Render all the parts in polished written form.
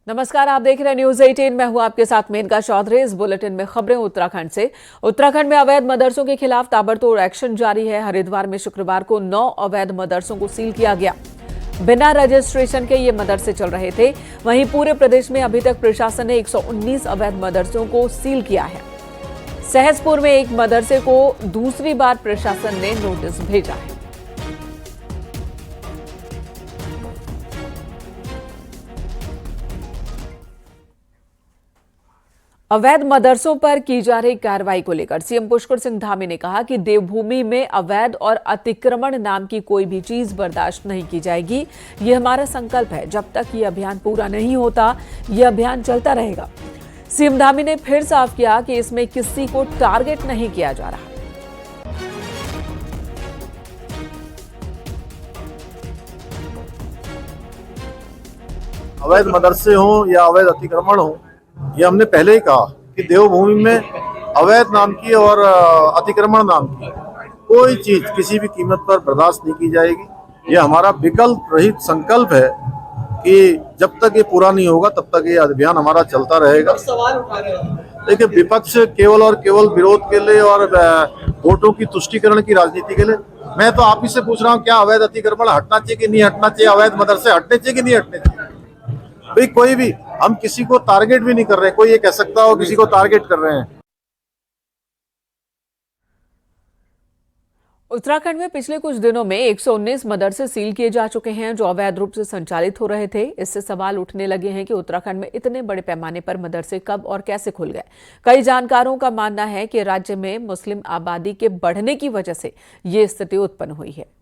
नमस्कार, आप देख रहे हैं न्यूज 18। मैं हूं आपके साथ मेनका चौधरी। इस बुलेटिन में खबरें उत्तराखंड से। उत्तराखंड में अवैध मदरसों के खिलाफ ताबड़तोड़ एक्शन जारी है। हरिद्वार में शुक्रवार को 9 अवैध मदरसों को सील किया गया। बिना रजिस्ट्रेशन के ये मदरसे चल रहे थे। वहीं पूरे प्रदेश में अभी तक प्रशासन ने 119 अवैध मदरसों को सील किया है। सहसपुर में एक मदरसे को दूसरी बार प्रशासन ने नोटिस भेजा है। अवैध मदरसों पर की जा रही कार्रवाई को लेकर सीएम पुष्कर सिंह धामी ने कहा कि देवभूमि में अवैध और अतिक्रमण नाम की कोई भी चीज बर्दाश्त नहीं की जाएगी। ये हमारा संकल्प है। जब तक ये अभियान पूरा नहीं होता, ये अभियान चलता रहेगा। सीएम धामी ने फिर साफ किया कि इसमें किसी को टारगेट नहीं किया जा रहा। अवैध मदरसे हों या अवैध अतिक्रमण हो, ये हमने पहले ही कहा कि देवभूमि में अवैध नाम की और अतिक्रमण नाम की कोई चीज किसी भी कीमत पर बर्दाश्त नहीं की जाएगी। ये हमारा विकल्प रहित संकल्प है कि जब तक ये पूरा नहीं होगा तब तक ये अभियान हमारा चलता रहेगा। देखिए, विपक्ष केवल और केवल विरोध के लिए और वोटों की तुष्टीकरण की राजनीति के लिए। मैं तो आप ही से पूछ रहा हूँ, क्या अवैध अतिक्रमण हटना चाहिए कि नहीं हटना चाहिए? अवैध मदरसे हटने चाहिए कि नहीं हटने चाहिए? भाई, कोई भी, हम किसी को टारगेट भी नहीं कर रहे। कोई ये कह सकता हो किसी को टारगेट कर रहे हैं। उत्तराखंड में पिछले कुछ दिनों में 119 मदरसे सील किए जा चुके हैं जो अवैध रूप से संचालित हो रहे थे। इससे सवाल उठने लगे हैं कि उत्तराखंड में इतने बड़े पैमाने पर मदरसे कब और कैसे खुल गए। कई जानकारों का मानना है कि राज्य में मुस्लिम आबादी के बढ़ने की वजह से ये स्थिति उत्पन्न हुई है।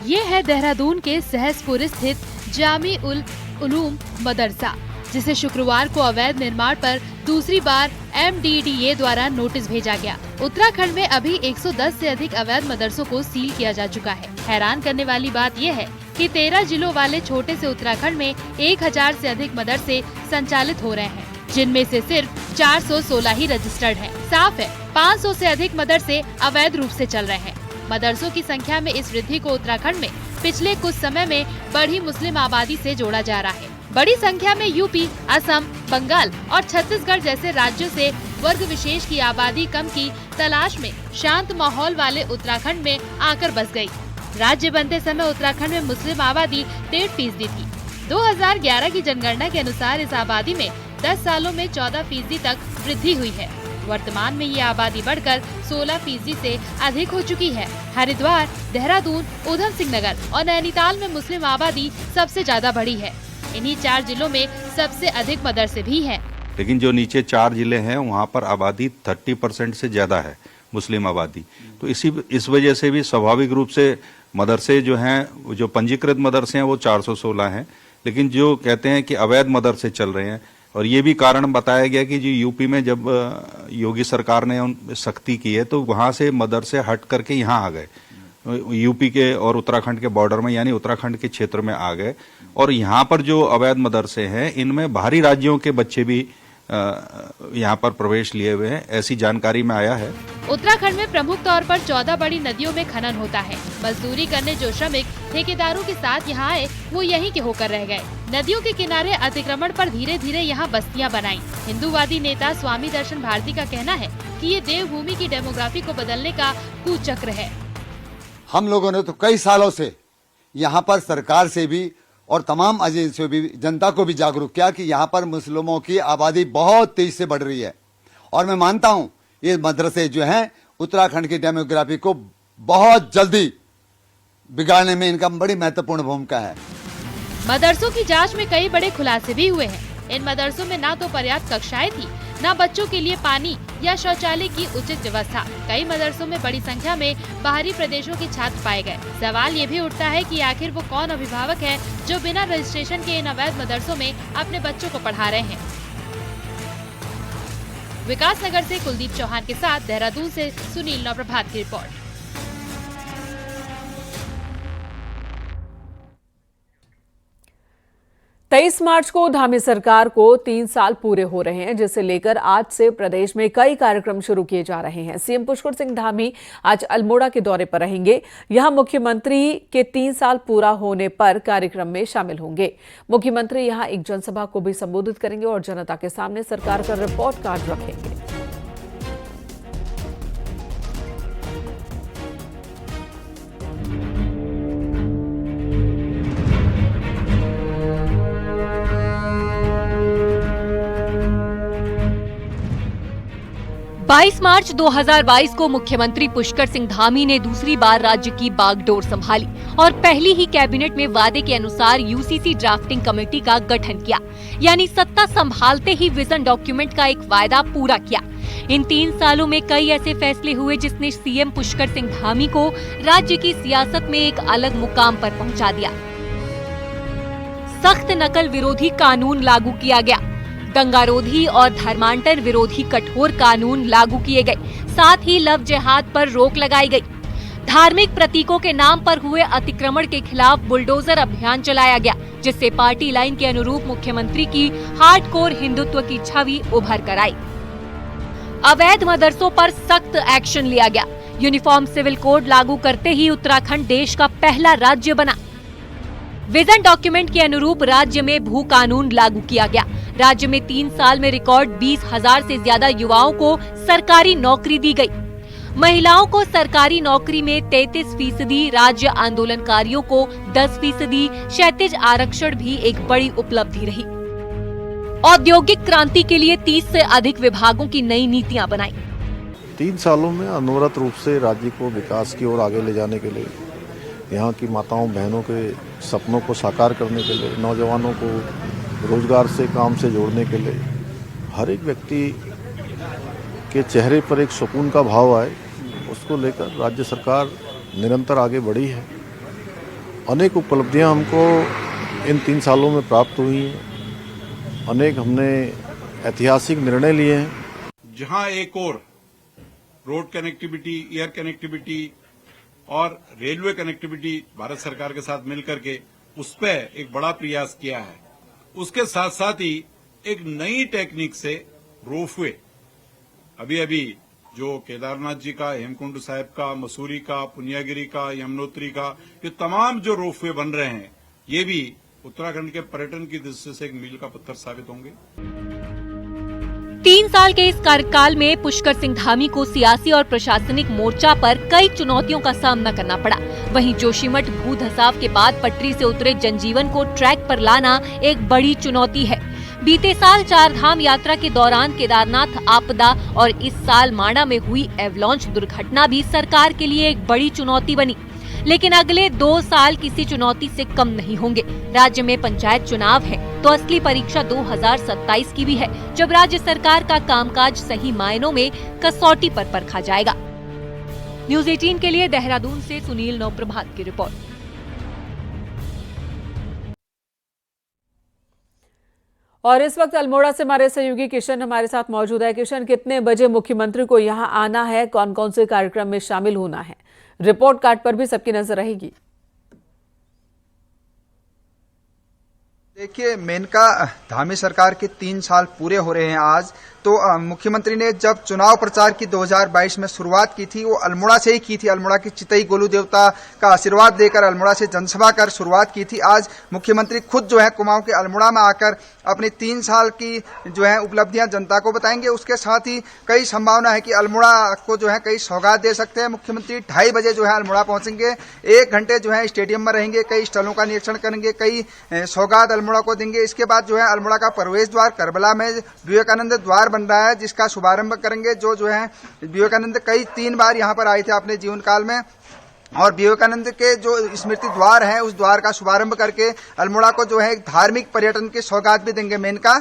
ये है देहरादून के सहसपुर स्थित जामी उल उलूम मदरसा, जिसे शुक्रवार को अवैध निर्माण पर दूसरी बार MDDA द्वारा नोटिस भेजा गया। उत्तराखंड में अभी 110 से अधिक अवैध मदरसों को सील किया जा चुका है। हैरान करने वाली बात यह है कि 13 जिलों वाले छोटे से उत्तराखंड में 1000 से अधिक मदरसे संचालित हो रहे हैं, जिनमें से सिर्फ 416 ही रजिस्टर्ड हैं। साफ है, 500 से अधिक मदरसे अवैध रूप से चल रहे हैं। मदरसों की संख्या में इस वृद्धि को उत्तराखंड में पिछले कुछ समय में बढ़ी मुस्लिम आबादी से जोड़ा जा रहा है। बड़ी संख्या में यूपी, असम, बंगाल और छत्तीसगढ़ जैसे राज्यों से वर्ग विशेष की आबादी कम की तलाश में शांत माहौल वाले उत्तराखंड में आकर बस गई। राज्य बनते समय उत्तराखंड में मुस्लिम आबादी 1.5% थी। 2011 की जनगणना के अनुसार इस आबादी में 10 सालों में 14% तक वृद्धि हुई है। वर्तमान में ये आबादी बढ़कर 16% से अधिक हो चुकी है। हरिद्वार, देहरादून, उधम सिंह नगर और नैनीताल में मुस्लिम आबादी सबसे ज्यादा बढ़ी है। इन्हीं 4 जिलों में सबसे अधिक मदरसे भी हैं। लेकिन जो नीचे 4 जिले हैं वहाँ पर आबादी 30% से ज्यादा है, मुस्लिम आबादी। तो इस वजह से भी स्वाभाविक रूप से मदरसे जो हैं, जो पंजीकृत मदरसे हैं वो 416 हैं। लेकिन जो कहते हैं कि अवैध मदरसे चल रहे हैं, और ये भी कारण बताया गया कि जो यूपी में जब योगी सरकार ने सख्ती की है तो वहां से मदरसे हट करके यहाँ आ गए, यूपी के और उत्तराखंड के बॉर्डर में, यानी उत्तराखंड के क्षेत्र में आ गए। और यहाँ पर जो अवैध मदरसे हैं इनमें बाहरी राज्यों के बच्चे भी यहाँ पर प्रवेश लिए हुए हैं, ऐसी जानकारी में आया है। उत्तराखंड में प्रमुख तौर पर 14 बड़ी नदियों में खनन होता है। मजदूरी करने जो श्रमिक ठेकेदारों के साथ यहाँ आए वो यहीं के होकर रह गए। नदियों के किनारे अतिक्रमण पर धीरे धीरे यहाँ बस्तियाँ बनाई। हिंदूवादी नेता स्वामी दर्शन भारती का कहना है कि ये देवभूमि की डेमोग्राफी को बदलने का कुचक्र है। हम लोगों ने तो कई सालों से यहाँ पर सरकार से भी और तमाम एजेंसियों भी, जनता को भी जागरूक किया कि यहाँ पर मुस्लिमों की आबादी बहुत तेजी से बढ़ रही है। और मैं मानता हूँ ये मदरसे जो हैं उत्तराखंड की डेमोग्राफी को बहुत जल्दी बिगाड़ने में इनका बड़ी महत्वपूर्ण भूमिका है। मदरसों की जांच में कई बड़े खुलासे भी हुए हैं। इन मदरसों में ना तो पर्याप्त कक्षाएं थी, न बच्चों के लिए पानी या शौचालय की उचित व्यवस्था। कई मदरसों में बड़ी संख्या में बाहरी प्रदेशों के छात्र पाए गए। सवाल ये भी उठता है कि आखिर वो कौन अभिभावक है जो बिना रजिस्ट्रेशन के इन अवैध मदरसों में अपने बच्चों को पढ़ा रहे हैं। विकास नगर से कुलदीप चौहान के साथ देहरादून से सुनील नवप्रभात की रिपोर्ट। 23 मार्च को धामी सरकार को 3 साल पूरे हो रहे हैं, जिसे लेकर आज से प्रदेश में कई कार्यक्रम शुरू किए जा रहे हैं। सीएम पुष्कर सिंह धामी आज अल्मोड़ा के दौरे पर रहेंगे। यहां मुख्यमंत्री के 3 साल पूरा होने पर कार्यक्रम में शामिल होंगे। मुख्यमंत्री यहां एक जनसभा को भी संबोधित करेंगे और जनता के सामने सरकार का रिपोर्ट कार्ड रखेंगे। बाईस मार्च 2022 को मुख्यमंत्री पुष्कर सिंह धामी ने दूसरी बार राज्य की बागडोर संभाली और पहली ही कैबिनेट में वादे के अनुसार यूसीसी ड्राफ्टिंग कमेटी का गठन किया, यानी सत्ता संभालते ही विजन डॉक्यूमेंट का एक वायदा पूरा किया। इन 3 सालों में कई ऐसे फैसले हुए जिसने सीएम पुष्कर सिंह धामी को राज्य की सियासत में एक अलग मुकाम पर पहुंचा दिया। सख्त नकल विरोधी कानून लागू किया गया, दंगारोधी और धर्मांतर विरोधी कठोर कानून लागू किए गए, साथ ही लव जिहाद पर रोक लगाई गई। धार्मिक प्रतीकों के नाम पर हुए अतिक्रमण के खिलाफ बुलडोजर अभियान चलाया गया, जिससे पार्टी लाइन के अनुरूप मुख्यमंत्री की हार्डकोर हिंदुत्व की छवि उभर कर आई। अवैध मदरसों पर सख्त एक्शन लिया गया। यूनिफॉर्म सिविल कोड लागू करते ही उत्तराखंड देश का पहला राज्य बना। विजन डॉक्यूमेंट के अनुरूप राज्य में भू कानून लागू किया गया। राज्य में 3 साल में रिकॉर्ड 20,000 से ज्यादा युवाओं को सरकारी नौकरी दी गई। महिलाओं को सरकारी नौकरी में 33%, राज्य आंदोलनकारियों को 10%, क्षैतिज आरक्षण भी एक बड़ी उपलब्धि रही। औद्योगिक क्रांति के लिए 30 से अधिक विभागों की नई नीतियां बनाई। 3 सालों में अनवरत रूप से राज्य को विकास की ओर आगे ले जाने के लिए, यहाँ की माताओं बहनों के सपनों को साकार करने के लिए, नौजवानों को रोजगार से काम से जोड़ने के लिए, हर एक व्यक्ति के चेहरे पर एक सुकून का भाव आए, उसको लेकर राज्य सरकार निरंतर आगे बढ़ी है। अनेक उपलब्धियां हमको इन 3 सालों में प्राप्त हुई हैं। अनेक हमने ऐतिहासिक निर्णय लिए हैं। जहां एक और रोड कनेक्टिविटी, एयर कनेक्टिविटी और रेलवे कनेक्टिविटी भारत सरकार के साथ मिलकर के उस पर एक बड़ा प्रयास किया है, उसके साथ साथ ही एक नई टेक्निक से रोपवे, अभी जो केदारनाथ जी का, हेमकुंड साहिब का, मसूरी का, पुनियागिरी का, यमुनोत्री का, ये तमाम जो रोपवे बन रहे हैं, ये भी उत्तराखंड के पर्यटन की दृष्टि से एक मील का पत्थर साबित होंगे। 3 साल के इस कार्यकाल में पुष्कर सिंह धामी को सियासी और प्रशासनिक मोर्चा पर कई चुनौतियों का सामना करना पड़ा। वहीं जोशीमठ भू धसाव के बाद पटरी से उतरे जनजीवन को ट्रैक पर लाना एक बड़ी चुनौती है। बीते साल 4 धाम यात्रा के दौरान केदारनाथ आपदा और इस साल माणा में हुई एवलांच दुर्घटना भी सरकार के लिए एक बड़ी चुनौती बनी। लेकिन अगले 2 साल किसी चुनौती से कम नहीं होंगे। राज्य में पंचायत चुनाव है तो असली परीक्षा 2027 की भी है, जब राज्य सरकार का कामकाज सही मायनों में कसौटी पर परखा जाएगा। न्यूज़ 18 के लिए देहरादून से सुनील नौप्रभात की रिपोर्ट। और इस वक्त अल्मोड़ा से हमारे सहयोगी किशन हमारे साथ मौजूद है। किशन, कितने बजे मुख्यमंत्री को यहां आना है, कौन कौन से कार्यक्रम में शामिल होना है? रिपोर्ट कार्ड पर भी सबकी नजर रहेगी। देखिए, मेनका धामी सरकार के 3 साल पूरे हो रहे हैं आज। तो मुख्यमंत्री ने जब चुनाव प्रचार की 2022 में शुरुआत की थी, वो अल्मोड़ा से ही की थी। अल्मोड़ा की चितई गोलू देवता का आशीर्वाद देकर अल्मोड़ा से जनसभा कर शुरुआत की थी। आज मुख्यमंत्री खुद जो है कुमाऊं के अल्मोड़ा में आकर अपनी 3 साल की जो है उपलब्धियां जनता को बताएंगे। उसके साथ ही कई संभावना है कि अल्मोड़ा को जो है कई सौगात दे सकते हैं। मुख्यमंत्री 2:30 बजे जो है अल्मोड़ा पहुंचेंगे। 1 घंटे जो है स्टेडियम में रहेंगे, कई स्थलों का निरीक्षण करेंगे, कई सौगात अल्मोड़ा को देंगे। इसके बाद जो है अल्मोड़ा का प्रवेश द्वार करबला में विवेकानंद द्वार बन रहा है, जिसका शुभारंभ करेंगे। जो है विवेकानंद कई 3 बार यहाँ पर आए थे अपने जीवन काल में, और विवेकानंद के जो स्मृति द्वार है उस द्वार का शुभारंभ करके अल्मोड़ा को जो है एक धार्मिक पर्यटन की सौगात भी देंगे। मेनका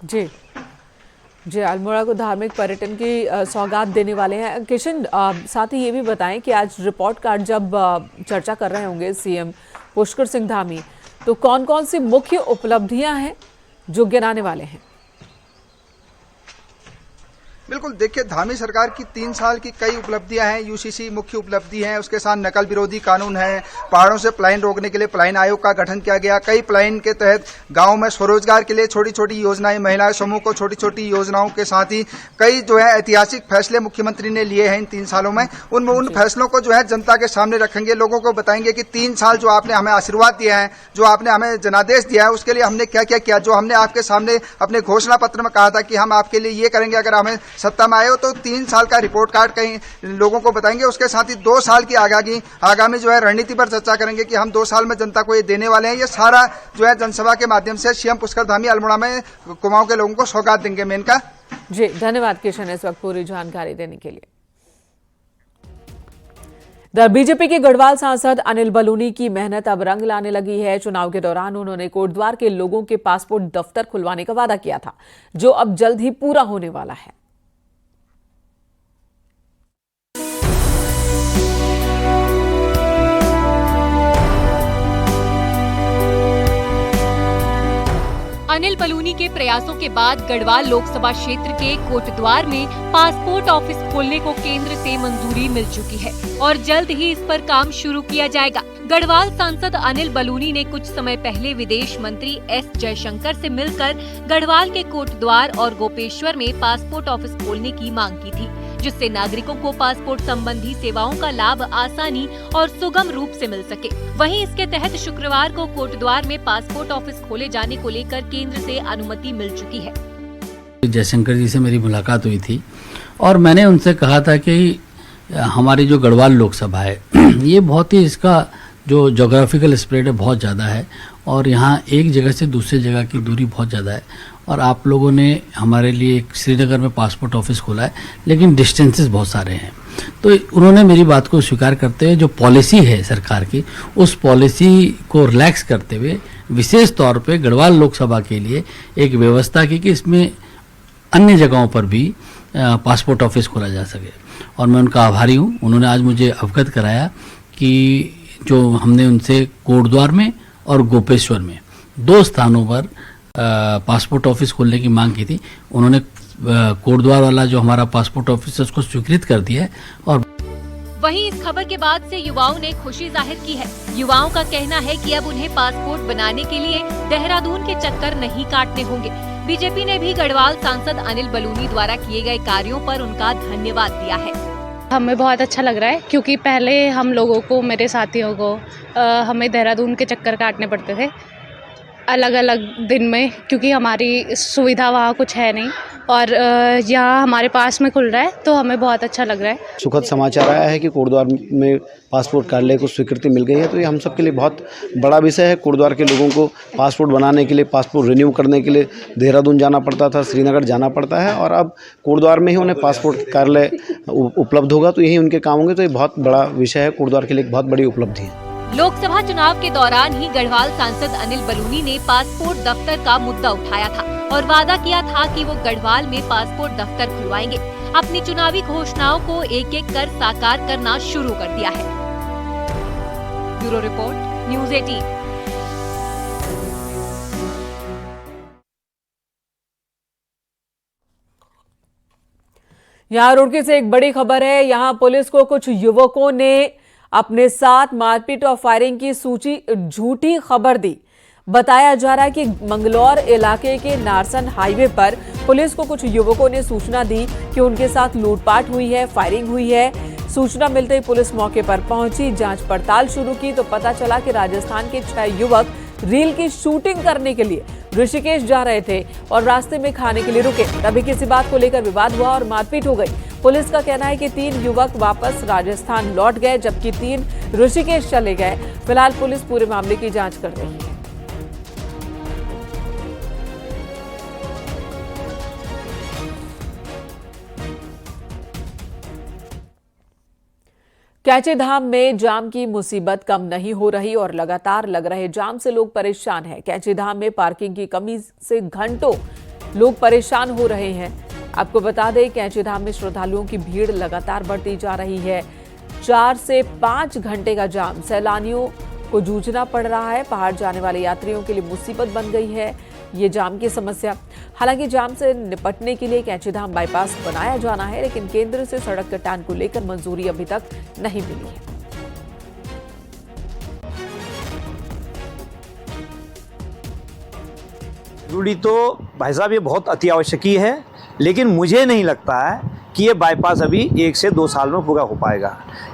जी, अल्मोड़ा को धार्मिक पर्यटन की सौगात देने वाले हैं। किशन, साथ ही ये भी बताएं कि आज रिपोर्ट कार्ड जब चर्चा कर रहे होंगे सीएम पुष्कर सिंह धामी, तो कौन कौन सी मुख्य उपलब्धियां हैं जो गिनाने वाले हैं? बिल्कुल, देखिए धामी सरकार की 3 साल की कई उपलब्धियां हैं। यूसीसी मुख्य उपलब्धि है, उसके साथ नकल विरोधी कानून है, पहाड़ों से पलायन रोकने के लिए पलायन आयोग का गठन किया गया, कई पलायन के तहत गांव में स्वरोजगार के लिए छोटी छोटी योजनाएं, महिला समूह को छोटी छोटी योजनाओं के साथ ही कई जो है ऐतिहासिक फैसले मुख्यमंत्री ने लिए हैं इन 3 सालों में। उन फैसलों को जो है जनता के सामने रखेंगे, लोगों को बताएंगे कि 3 साल जो आपने हमें आशीर्वाद दिया है, जो आपने हमें जनादेश दिया है, उसके लिए हमने क्या क्या किया। जो हमने आपके सामने अपने घोषणा पत्र में कहा था कि हम आपके लिए ये करेंगे अगर हमें सत्ता में आए हो, तो 3 साल का रिपोर्ट कार्ड कहीं लोगों को बताएंगे। उसके साथ ही 2 साल की आगामी जो है रणनीति पर चर्चा करेंगे कि हम 2 साल में जनता को ये देने वाले हैं। ये सारा जो है जनसभा के माध्यम से सीएम पुष्कर धामी अल्मोड़ा में कुमाऊं के लोगों को सौगात देंगे। मेनका जी, धन्यवाद किशन इस वक्त पूरी जानकारी देने के लिए। बीजेपी के गढ़वाल सांसद अनिल बलूनी की मेहनत अब रंग लाने लगी है। चुनाव के दौरान उन्होंने कोटद्वार के लोगों के पासपोर्ट दफ्तर खुलवाने का वादा किया था, जो अब जल्द ही पूरा होने वाला है। अनिल बलूनी के प्रयासों के बाद गढ़वाल लोकसभा क्षेत्र के कोटद्वार में पासपोर्ट ऑफिस खोलने को केंद्र से मंजूरी मिल चुकी है और जल्द ही इस पर काम शुरू किया जाएगा। गढ़वाल सांसद अनिल बलूनी ने कुछ समय पहले विदेश मंत्री एस जयशंकर से मिलकर गढ़वाल के कोटद्वार और गोपेश्वर में पासपोर्ट ऑफिस खोलने की मांग की थी, जिससे नागरिकों को पासपोर्ट संबंधी सेवाओं का लाभ आसानी और सुगम रूप से मिल सके। वहीं इसके तहत शुक्रवार को कोटद्वार में पासपोर्ट ऑफिस खोले जाने को लेकर केंद्र से अनुमति मिल चुकी है। जयशंकर जी से मेरी मुलाकात हुई थी और मैंने उनसे कहा था कि हमारी जो गढ़वाल लोकसभा है ये बहुत ही, इसका जो जोग्राफिकल स्प्रेड है बहुत ज़्यादा है और यहाँ एक जगह से दूसरी जगह की दूरी बहुत ज़्यादा है और आप लोगों ने हमारे लिए एक श्रीनगर में पासपोर्ट ऑफिस खोला है, लेकिन डिस्टेंसेस बहुत सारे हैं। तो उन्होंने मेरी बात को स्वीकार करते हुए जो पॉलिसी है सरकार की, उस पॉलिसी को रिलैक्स करते हुए विशेष तौर पे गढ़वाल लोकसभा के लिए एक व्यवस्था की कि इसमें अन्य जगहों पर भी पासपोर्ट ऑफिस खोला जा सके और मैं उनका आभारी हूँ। उन्होंने आज मुझे अवगत कराया कि जो हमने उनसे कोटद्वार में और गोपेश्वर में 2 स्थानों पर पासपोर्ट ऑफिस खोलने की मांग की थी, उन्होंने कोटद्वार वाला जो हमारा पासपोर्ट ऑफिस है उसको स्वीकृत कर दिया है। और वहीं इस खबर के बाद से युवाओं ने खुशी जाहिर की है। युवाओं का कहना है कि अब उन्हें पासपोर्ट बनाने के लिए देहरादून के चक्कर नहीं काटने होंगे। बीजेपी ने भी गढ़वाल सांसद अनिल बलूनी द्वारा किए गए कार्यों पर उनका धन्यवाद दिया है। हमें बहुत अच्छा लग रहा है क्योंकि पहले हम लोगों को, मेरे साथियों को हमें देहरादून के चक्कर काटने पड़ते थे अलग अलग दिन में, क्योंकि हमारी सुविधा वहाँ कुछ है नहीं और यहाँ हमारे पास में खुल रहा है तो हमें बहुत अच्छा लग रहा है। सुखद समाचार आया है कि कोटद्वार में पासपोर्ट कार्यालय को स्वीकृति मिल गई है, तो ये हम सब के लिए बहुत बड़ा विषय है। कोटद्वार के लोगों को पासपोर्ट बनाने के लिए, पासपोर्ट रिन्यू करने के लिए देहरादून जाना पड़ता था, श्रीनगर जाना पड़ता है और अब कोटद्वार में ही उन्हें पासपोर्ट कार्यालय उपलब्ध होगा, तो यही उनके काम होंगे। तो ये बहुत बड़ा विषय है, कोटद्वार के लिए एक बहुत बड़ी उपलब्धि है। लोकसभा चुनाव के दौरान ही गढ़वाल सांसद अनिल बलूनी ने पासपोर्ट दफ्तर का मुद्दा उठाया था और वादा किया था कि वो गढ़वाल में पासपोर्ट दफ्तर खुलवाएंगे। अपनी चुनावी घोषणाओं को एक एक कर साकार करना शुरू कर दिया है। Bureau report, news 18। यहाँ रुड़की से एक बड़ी खबर है। यहाँ पुलिस को कुछ युवकों ने अपने साथ मारपीट और फायरिंग की झूठी खबर दी। बताया जा रहा है कि मंगलौर इलाके के नारसन हाईवे पर पुलिस को कुछ युवकों ने सूचना दी कि उनके साथ लूटपाट हुई है, फायरिंग हुई है। सूचना मिलते ही पुलिस मौके पर पहुंची, जांच पड़ताल शुरू की तो पता चला कि राजस्थान के 6 युवक रील की शूटिंग करने के लिए ऋषिकेश जा रहे थे और रास्ते में खाने के लिए रुके। तभी किसी बात को लेकर विवाद हुआ और मारपीट हो गई। पुलिस का कहना है कि 3 युवक वापस राजस्थान लौट गए जबकि 3 ऋषिकेश चले गए। फिलहाल पुलिस पूरे मामले की जांच कर रही है। कैची धाम में जाम की मुसीबत कम नहीं हो रही और लगातार लग रहे जाम से लोग परेशान हैं। कैची धाम में पार्किंग की कमी से घंटों लोग परेशान हो रहे हैं। आपको बता दें, कैची धाम में श्रद्धालुओं की भीड़ लगातार बढ़ती जा रही है। 4 से 5 घंटे का जाम सैलानियों को जूझना पड़ रहा है। पहाड़ जाने वाले यात्रियों के लिए मुसीबत बन गई है। ये जाम की समस्या। हालांकि जाम से निपटने के लिए कैंचीधाम बाईपास बनाया जाना है, लेकिन केंद्र से सड़क कटान को लेकर मंजूरी अभी तक नहीं मिली है। मंजूरी तो भाई साहब ये बहुत अति आवश्यकी है, लेकिन मुझे नहीं लगता है कि ये बाईपास अभी 1 से 2 साल में पूरा हो पाएगा,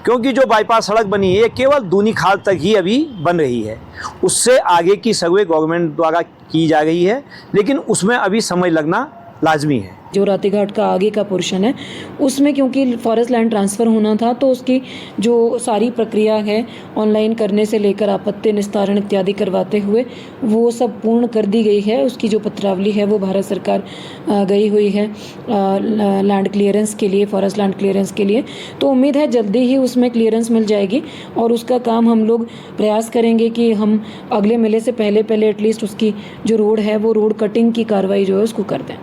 क्योंकि जो बाईपास सड़क बनी है ये केवल दूनी खाल तक ही अभी बन रही है। उससे आगे की सर्वे गवर्नमेंट द्वारा की जा रही है, लेकिन उसमें अभी समय लगना लाजमी है। जो रातेघाट का आगे का पोर्शन है उसमें क्योंकि फॉरेस्ट लैंड ट्रांसफ़र होना था, तो उसकी जो सारी प्रक्रिया है ऑनलाइन करने से लेकर आपत्ति निस्तारण इत्यादि करवाते हुए वो सब पूर्ण कर दी गई है। उसकी जो पत्रावली है वो भारत सरकार गई हुई है लैंड क्लियरेंस के लिए, फॉरेस्ट लैंड क्लियरेंस के लिए। तो उम्मीद है जल्दी ही उसमें क्लियरेंस मिल जाएगी और उसका काम हम लोग प्रयास करेंगे कि हम अगले मेले से पहले एटलीस्ट उसकी जो रोड है वो रोड कटिंग की कार्रवाई जो है उसको कर दें।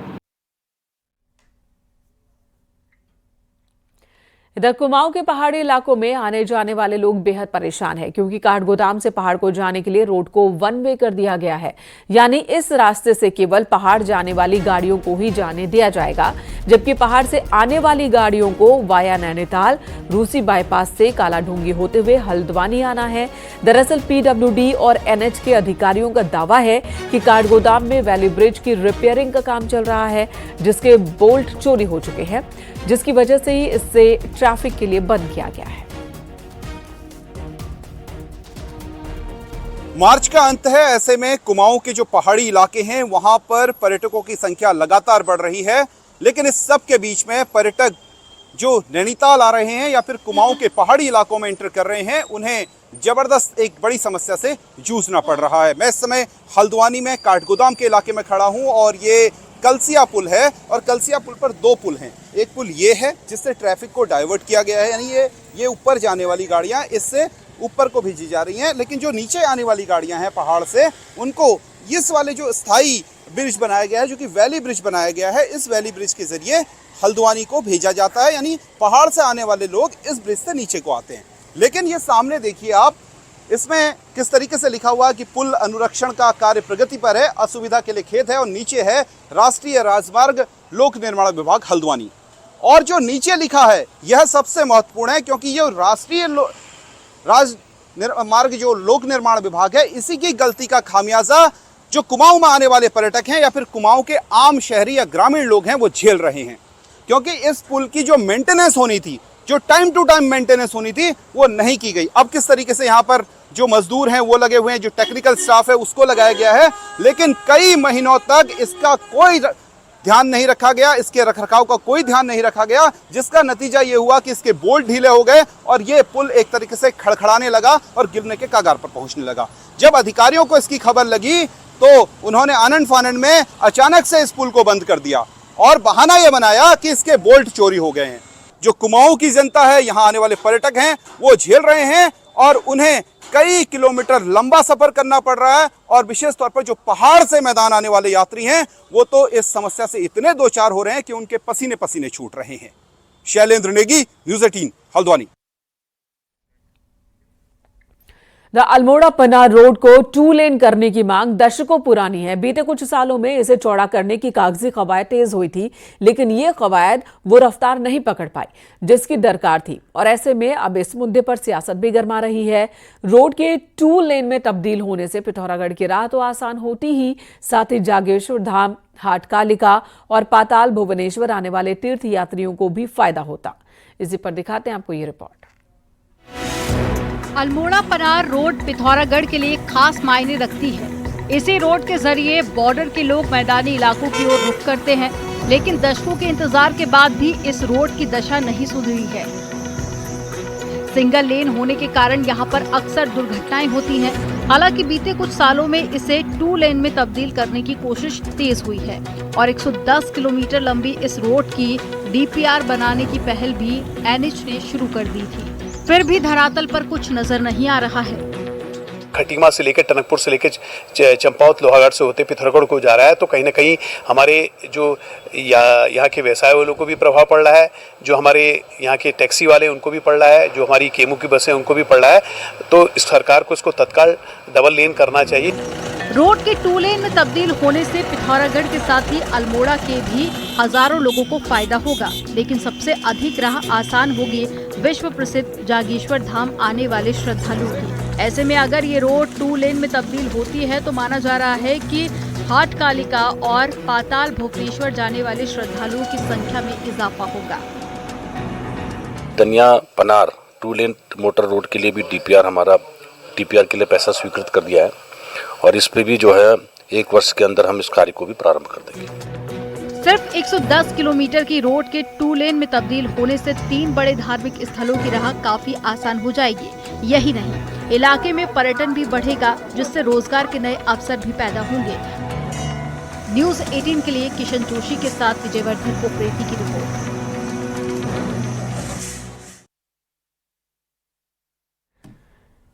इधर कुमाऊं के पहाड़ी इलाकों में आने जाने वाले लोग बेहद परेशान हैं, क्योंकि काठगोदाम से पहाड़ को जाने के लिए रोड को 1 वे कर दिया गया है। यानी इस रास्ते से केवल पहाड़ जाने वाली गाड़ियों को ही जाने दिया जाएगा, जबकि पहाड़ से आने वाली गाड़ियों को वाया नैनीताल रूसी बाईपास से कालाढूंगी होते हुए हल्द्वानी आना है। दरअसल पीडब्ल्यूडी और एनएच के अधिकारियों का दावा है कि काठगोदाम में वैली ब्रिज की रिपेयरिंग का काम चल रहा है, जिसके बोल्ट चोरी हो चुके हैं, जिसकी वजह से ही इससे ट्रैफिक के लिए बंद किया गया है। मार्च का अंत है, ऐसे में कुमाऊं के जो पहाड़ी इलाके हैं वहां पर पर्यटकों की संख्या लगातार बढ़ रही है, लेकिन इस सब के बीच में पर्यटक जो नैनीताल आ रहे हैं या फिर कुमाऊं के पहाड़ी इलाकों में एंटर कर रहे हैं, उन्हें जबरदस्त एक बड़ी समस्या से जूझना पड़ रहा है। मैं इस समय हल्द्वानी में काठगोदाम के इलाके में खड़ा हूं और ये कलसिया पुल है और कलसिया पुल पर 2 पुल हैं। एक पुल ये है जिससे ट्रैफिक को डाइवर्ट किया गया है, यानी ये ऊपर जाने वाली गाड़ियां इससे ऊपर को भेजी जा रही हैं, लेकिन जो नीचे आने वाली गाड़ियां हैं पहाड़ से, उनको इस वाले जो स्थायी ब्रिज बनाया गया है, जो कि वैली ब्रिज बनाया गया है, इस वैली ब्रिज के जरिए हल्द्वानी को भेजा जाता है। यानी पहाड़ से आने वाले लोग इस ब्रिज से नीचे को आते हैं। लेकिन ये सामने देखिए आप, इसमें किस तरीके से लिखा हुआ है कि पुल अनुरक्षण का कार्य प्रगति पर है, असुविधा के लिए खेद है, और नीचे है राष्ट्रीय राजमार्ग लोक निर्माण विभाग हल्द्वानी। और जो नीचे लिखा है यह सबसे महत्वपूर्ण है, क्योंकि ये राष्ट्रीय मार्ग जो लोक निर्माण विभाग है, इसी की गलती का खामियाजा जो कुमाऊं में आने वाले पर्यटक हैं या फिर कुमाऊं के आम शहरी या ग्रामीण लोग हैं वो झेल रहे हैं। क्योंकि इस पुल की जो मेंटेनेंस होनी थी, जो टाइम टू टाइम मेंटेनेंस होनी थी, वो नहीं की गई। अब किस तरीके से यहाँ पर जो मजदूर हैं वो लगे हुए हैं, जो टेक्निकल स्टाफ है उसको लगाया गया है, लेकिन कई महीनों तक इसका कोई ध्यान नहीं रखा गया, इसके रखरखाव का कोई ध्यान नहीं रखा गया, जिसका नतीजा ये हुआ कि इसके बोल्ट ढीले हो गए और ये पुल एक तरीके से खड़खड़ाने लगा और गिरने के कगार पर पहुंचने लगा। जब अधिकारियों को इसकी खबर लगी तो उन्होंने आनंद फानंद में अचानक से इस पुल को बंद कर दिया और बहाना यह बनाया कि इसके बोल्ट चोरी हो गए हैं। जो कुमाऊं की जनता है, यहाँ आने वाले पर्यटक हैं, वो झेल रहे हैं और उन्हें कई किलोमीटर लंबा सफर करना पड़ रहा है। और विशेष तौर पर जो पहाड़ से मैदान आने वाले यात्री हैं, वो तो इस समस्या से इतने दो चार हो रहे हैं कि उनके पसीने पसीने छूट रहे हैं। Shailendra Negi, news 18, Haldwani. The Almora Panna road को 2 लेन करने की मांग दशकों पुरानी है। बीते कुछ सालों में इसे चौड़ा करने की कागजी कवायद तेज हुई थी, लेकिन ये कवायद वो रफ्तार नहीं पकड़ पाई जिसकी दरकार थी, और ऐसे में अब इस मुद्दे पर सियासत भी गरमा रही है। रोड के 2 लेन में तब्दील होने से पिथौरागढ़ की राह तो आसान होती ही, साथ ही जागेश्वर धाम, हाट कालिका और पाताल भुवनेश्वर आने वाले तीर्थ यात्रियों को भी फायदा होता। इसी पर दिखाते हैं आपको ये रिपोर्ट। अल्मोड़ा पन्ना रोड पिथौरागढ़ के लिए खास मायने रखती है। इसी रोड के जरिए बॉर्डर के लोग मैदानी इलाकों की ओर रुख करते हैं, लेकिन दशकों के इंतजार के बाद भी इस रोड की दशा नहीं सुधरी है। सिंगल लेन होने के कारण यहाँ पर अक्सर दुर्घटनाएं होती हैं। हालांकि बीते कुछ सालों में इसे 2 लेन में तब्दील करने की कोशिश तेज हुई है और 110 किलोमीटर लंबी इस रोड की DPR बनाने की पहल भी NH ने शुरू कर दी थी। फिर भी धरातल पर कुछ नजर नहीं आ रहा है। खटीमा से लेकर टनकपुर से लेकर चंपावत लोहागढ़ से होते पिथौरागढ़ को जा रहा है, तो कहीं ना कहीं हमारे जो यहाँ के व्यवसाय वालों को भी प्रभाव पड़ रहा है, जो हमारे यहाँ के टैक्सी वाले उनको भी पड़ रहा है, जो हमारी केमू की बसें उनको भी पड़ रहा है। तो इस सरकार को इसको तत्काल डबल लेन करना चाहिए। रोड के 2 लेन में तब्दील होने से पिथौरागढ़ के साथ ही अल्मोड़ा के भी हजारों लोगों को फायदा होगा, लेकिन सबसे अधिक राह आसान होगी विश्व प्रसिद्ध जागेश्वर धाम आने वाले श्रद्धालुओं की। ऐसे में अगर ये रोड 2 लेन में तब्दील होती है तो माना जा रहा है कि हाट कालिका और पाताल भोपनेश्वर जाने वाले श्रद्धालुओं की संख्या में इजाफा होगा। दनिया पनार 2 लेन मोटर रोड के लिए भी डीपीआर के लिए पैसा स्वीकृत कर दिया है और इस पे भी जो है 1 वर्ष के अंदर हम इस कार्य को भी प्रारंभ कर देंगे। सिर्फ 110 किलोमीटर की रोड के 2 लेन में तब्दील होने से 3 बड़े धार्मिक स्थलों की राह काफी आसान हो जाएगी। यही नहीं, इलाके में पर्यटन भी बढ़ेगा, जिससे रोजगार के नए अवसर भी पैदा होंगे। न्यूज़ 18 के लिए किशन जोशी के साथ विजयवर्धन पोपरेती की रिपोर्ट।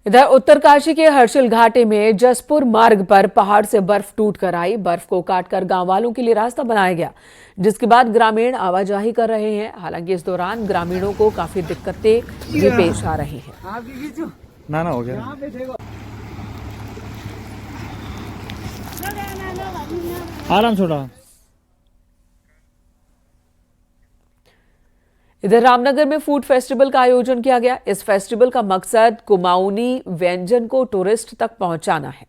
इधर उत्तरकाशी के हर्षिल घाटी में जसपुर मार्ग पर पहाड़ से बर्फ टूट कर आई। बर्फ को काटकर गांव वालों के लिए रास्ता बनाया गया, जिसके बाद ग्रामीण आवाजाही कर रहे हैं। हालांकि इस दौरान ग्रामीणों को काफी दिक्कतें भी पेश आ रही हैं। ना हो गया आराम छोड़ा। इधर रामनगर में फूड फेस्टिवल का आयोजन किया गया। इस फेस्टिवल का मकसद कुमाऊनी व्यंजन को टूरिस्ट तक पहुंचाना है।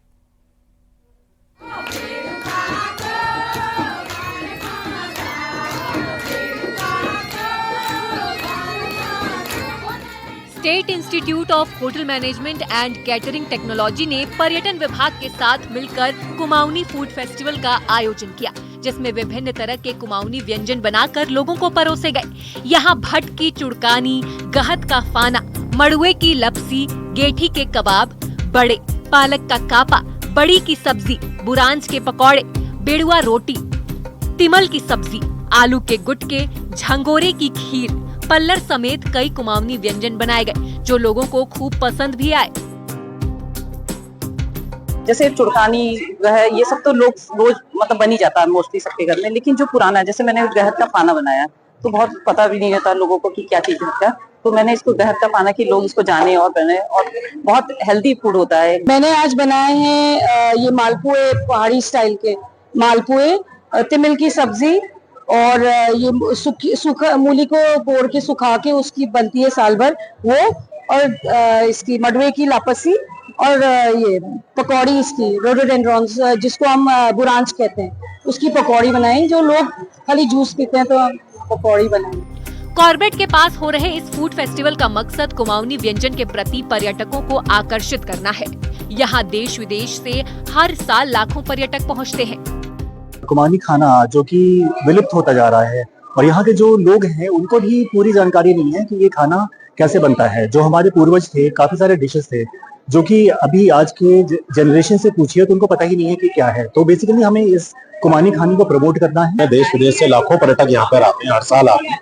State institute of hotel management and catering technology ने पर्यटन विभाग के साथ मिलकर कुमाऊनी फूड फेस्टिवल का आयोजन किया, जिसमें विभिन्न तरह के कुमाऊनी व्यंजन बनाकर लोगों को परोसे गए। यहाँ भट की चुड़कानी, गहत का फाना, मड़ुए की लपसी, गेठी के कबाब, बड़े, पालक का कापा, बड़ी की सब्जी, बुरांज के पकौड़े, बेड़ुआ रोटी, तिमल की सब्जी, आलू के गुटके, झंगोरे की खीर, पल्लर समेत कई कुमाऊनी व्यंजन बनाए गए, जो लोगों को खूब पसंद भी आए। जैसे चुड़कानी वह ये सब तो लोग रोज मतलब बन ही जाता है मोस्टली सबके घर में, लेकिन जो पुराना है, जैसे मैंने गहत का पाना बनाया तो बहुत पता भी नहीं रहता लोगों को कि क्या चीज है, तो मैंने इसको गहत का पाना कि लोग इसको जाने और बने, और बहुत हेल्दी फूड होता है। मैंने आज बनाए हैं ये मालपुए, पहाड़ी स्टाइल के मालपुए, तिमिल की सब्जी और ये सूखा मूली को बोर के सुखा के उसकी बनती है साल भर वो, और इसकी मडवे की लापसी और ये पकौड़ी इसकी रोडोडेंड्रॉन्स जिसको हम बुरांच कहते हैं, उसकी पकौड़ी बनाई। जो लोग खाली जूस पीते हैं तो हम पकौड़ी बनाई। कॉर्बेट के पास हो रहे इस फूड फेस्टिवल का मकसद कुमाऊनी व्यंजन के प्रति पर्यटकों को आकर्षित करना है। यहाँ देश विदेश से हर साल लाखों पर्यटक पहुँचते हैं। कुमाऊनी खाना जो कि विलुप्त होता जा रहा है और यहाँ के जो लोग हैं उनको भी पूरी जानकारी नहीं है कि ये खाना कैसे बनता है। जो हमारे पूर्वज थे, काफी सारे डिशेस थे जो कि अभी आज के जनरेशन से पूछिए तो उनको पता ही नहीं है कि क्या है। तो बेसिकली हमें इस कुमाऊनी खाने को प्रमोट करना है। देश विदेश से लाखों पर्यटक यहाँ पर आते हैं, हर साल आते हैं,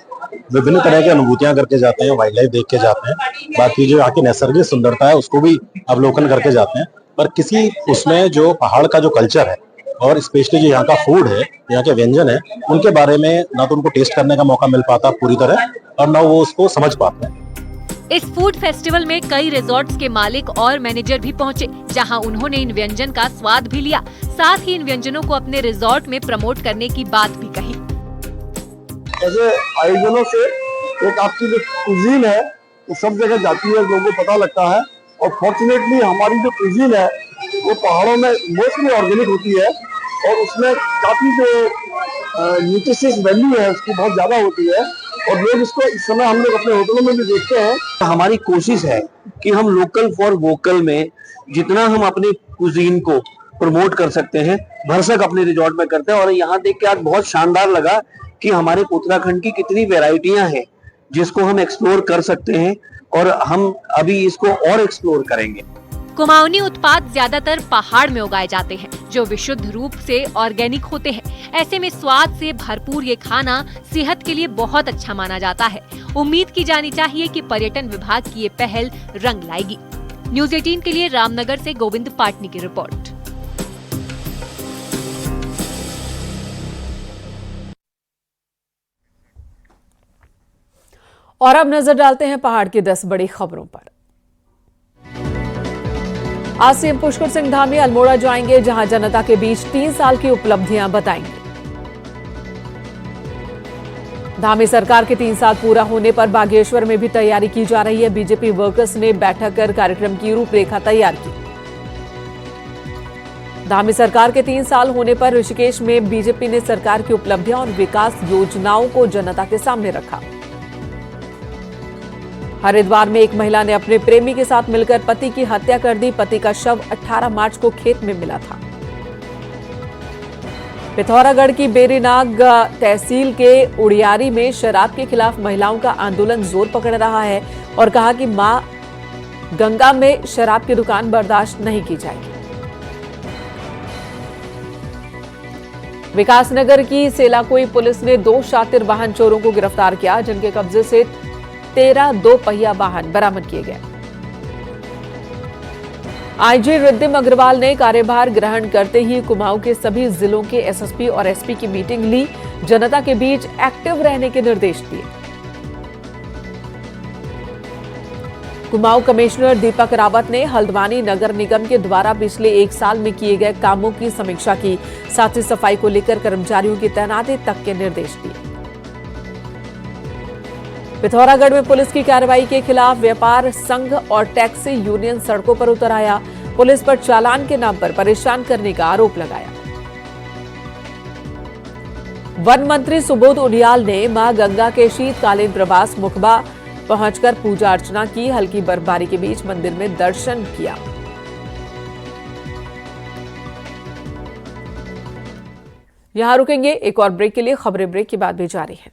विभिन्न तरह की अनुभूतियां करके जाते हैं, वाइल्ड लाइफ देख के जाते हैं, बाकी जो यहाँ की नैसर्गिक सुंदरता है उसको भी अवलोकन करके जाते हैं। पर किसी उसमें जो पहाड़ का जो कल्चर है और स्पेशली जो यहाँ का फूड है, यहाँ के व्यंजन है, उनके बारे में ना तो उनको टेस्ट करने का मौका मिल पाता पूरी तरह और ना वो उसको समझ पाते हैं। इस फूड फेस्टिवल में कई रिजॉर्ट्स के मालिक और मैनेजर भी पहुंचे, जहां उन्होंने इन व्यंजन का स्वाद भी लिया, साथ ही इन व्यंजनों को अपने रिजॉर्ट में प्रमोट करने की बात भी कही। ऐसे आयोजनों से एक आपकी जो कुजीन है वो सब जगह जाती है, लोगों को पता लगता है। और फॉर्चुनेटली हमारी जो कुजीन है वो पहाड़ों में मोस्टली ऑर्गेनिक होती है और उसमें काफी जो न्यूट्रिशियस वैल्यू है उसकी बहुत ज्यादा होती है और लोग इसको इस समय हम लोग अपने होटलों में भी देखते हैं। हमारी कोशिश है कि हम लोकल फॉर वोकल में जितना हम अपनी कुजीन को प्रमोट कर सकते हैं भरसक अपने रिजॉर्ट में करते हैं। और यहाँ देख के आज बहुत शानदार लगा कि हमारे उत्तराखंड की कितनी वेराइटियां हैं जिसको हम एक्सप्लोर कर सकते हैं और हम अभी इसको और एक्सप्लोर करेंगे। कुमाऊनी उत्पाद ज्यादातर पहाड़ में उगाए जाते हैं, जो विशुद्ध रूप से ऑर्गेनिक होते हैं। ऐसे में स्वाद से भरपूर ये खाना सेहत के लिए बहुत अच्छा माना जाता है। उम्मीद की जानी चाहिए कि पर्यटन विभाग की ये पहल रंग लाएगी। न्यूज़ 18 के लिए रामनगर से गोविंद पाटनी की रिपोर्ट। और अब नजर डालते हैं पहाड़ की 10 बड़ी खबरों पर। आज सीएम पुष्कर सिंह धामी अल्मोड़ा जाएंगे, जहां जनता के बीच 3 साल की उपलब्धियां बताएंगे। धामी सरकार के 3 साल पूरा होने पर बागेश्वर में भी तैयारी की जा रही है। बीजेपी वर्कर्स ने बैठक कर कार्यक्रम की रूपरेखा तैयार की। धामी सरकार के 3 साल होने पर ऋषिकेश में बीजेपी ने सरकार की उपलब्धियां और विकास योजनाओं को जनता के सामने रखा। हरिद्वार में एक महिला ने अपने प्रेमी के साथ मिलकर पति की हत्या कर दी। पति का शव 18 मार्च को खेत में मिला था। पिथौरागढ़ की बेरीनाग तहसील के उड़ियारी में शराब के खिलाफ महिलाओं का आंदोलन जोर पकड़ रहा है और कहा कि मां गंगा में शराब की दुकान बर्दाश्त नहीं की जाएगी। विकासनगर की सेलाकोई पुलिस ने 2 शातिर वाहन चोरों को गिरफ्तार किया, जिनके कब्जे से 13 2 पहिया वाहन बरामद किए गए। आईजी रिद्धिम अग्रवाल ने कार्यभार ग्रहण करते ही कुमाऊं के सभी जिलों के एसएसपी और एसपी की मीटिंग ली। जनता के बीच एक्टिव रहने के निर्देश दिए। कुमाऊं कमिश्नर दीपक रावत ने हल्द्वानी नगर निगम के द्वारा पिछले 1 साल में किए गए कामों की समीक्षा की। साथ ही सफाई को लेकर कर्मचारियों की तैनाती तक के निर्देश दिए। पिथौरागढ़ में पुलिस की कार्रवाई के खिलाफ व्यापार संघ और टैक्सी यूनियन सड़कों पर उतर आया। पुलिस पर चालान के नाम पर परेशान करने का आरोप लगाया। वन मंत्री सुबोध उनियाल ने मां गंगा के शीतकालीन प्रवास मुखबा पहुंचकर पूजा अर्चना की। हल्की बर्फबारी के बीच मंदिर में दर्शन किया। यहां रुकेंगे, एक और ब्रेक के लिए। खबरें ब्रेक के बाद भी जारी है।